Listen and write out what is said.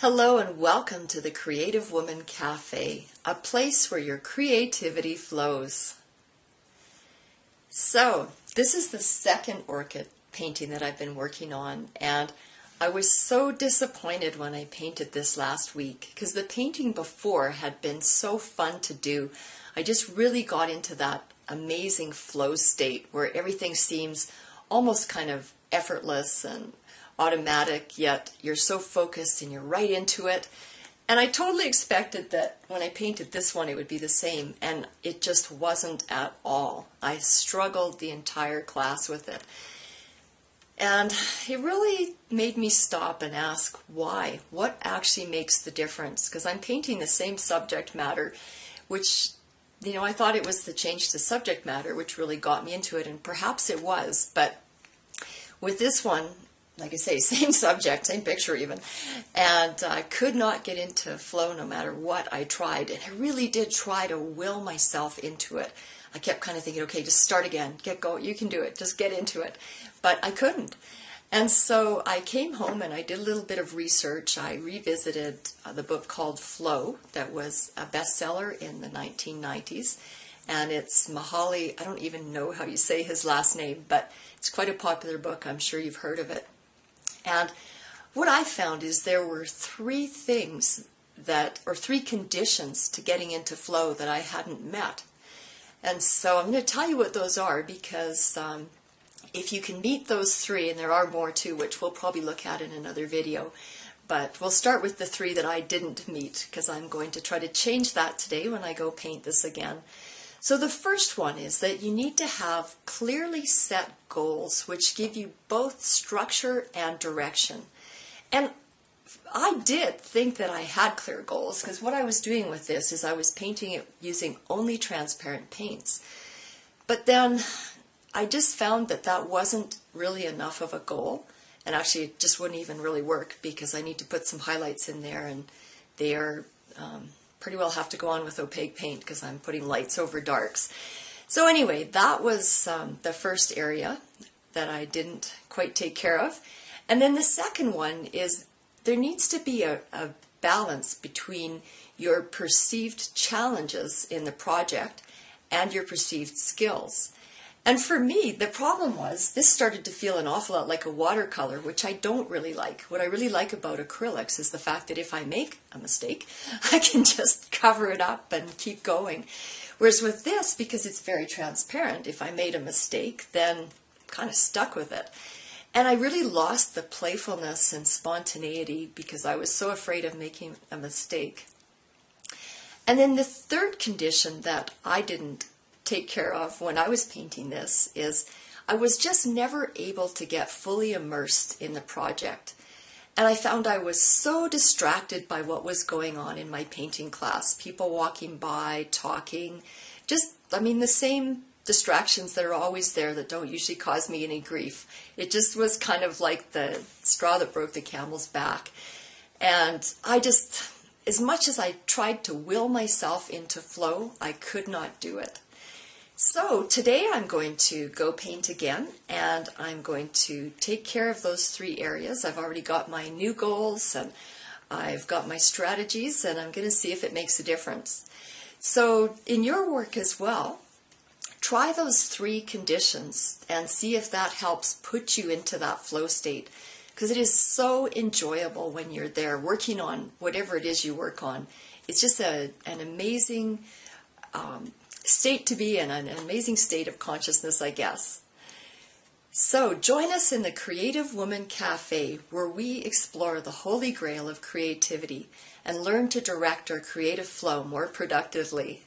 Hello and welcome to the Creative Woman Cafe, a place where your creativity flows. So, this is the second orchid painting that I've been working on, and I was so disappointed when I painted this last week because the painting before had been so fun to do. I just really got into that amazing flow state where everything seems almost kind of effortless and automatic, yet you're so focused and you're right into it. And I totally expected that when I painted this one it would be the same, and it just wasn't at all. I struggled the entire class with it. And it really made me stop and ask why. What actually makes the difference? Because I'm painting the same subject matter, which, I thought it was the change to subject matter which really got me into it, and perhaps it was. But with this one, like I say, same subject, same picture even, and I could not get into flow no matter what I tried, and I really did try to will myself into it. I kept kind of thinking, okay, just start again, get going, you can do it, just get into it, but I couldn't. And so I came home and I did a little bit of research. I revisited the book called Flow that was a bestseller in the 1990s, and it's Mihaly, I don't even know how you say his last name, but it's quite a popular book. I'm sure you've heard of it. And what I found is there were three conditions to getting into flow that I hadn't met. And so I'm going to tell you what those are, because if you can meet those three, and there are more too, which we'll probably look at in another video, but we'll start with the three that I didn't meet, because I'm going to try to change that today when I go paint this again. So the first one is that you need to have clearly set goals which give you both structure and direction. And I did think that I had clear goals, because what I was doing with this is I was painting it using only transparent paints. But then I just found that that wasn't really enough of a goal, and actually it just wouldn't even really work, because I need to put some highlights in there, and they are pretty well have to go on with opaque paint because I'm putting lights over darks. So anyway, that was the first area that I didn't quite take care of. And then the second one is there needs to be a balance between your perceived challenges in the project and your perceived skills. And for me, the problem was this started to feel an awful lot like a watercolor, which I don't really like. What I really like about acrylics is the fact that if I make a mistake, I can just cover it up and keep going. Whereas with this, because it's very transparent, if I made a mistake, then I'm kind of stuck with it. And I really lost the playfulness and spontaneity because I was so afraid of making a mistake. And then the third condition that I didn't take care of when I was painting this is I was just never able to get fully immersed in the project. And I found I was so distracted by what was going on in my painting class. People walking by, talking, the same distractions that are always there that don't usually cause me any grief. It just was kind of like the straw that broke the camel's back. And as much as I tried to will myself into flow, I could not do it. So today I'm going to go paint again, and I'm going to take care of those three areas. I've already got my new goals and I've got my strategies, and I'm going to see if it makes a difference. So in your work as well, try those three conditions and see if that helps put you into that flow state, because it is so enjoyable when you're there working on whatever it is you work on. It's just an amazing state to be in, an amazing state of consciousness, I guess. So join us in the Creative Woman Cafe, where we explore the holy grail of creativity and learn to direct our creative flow more productively.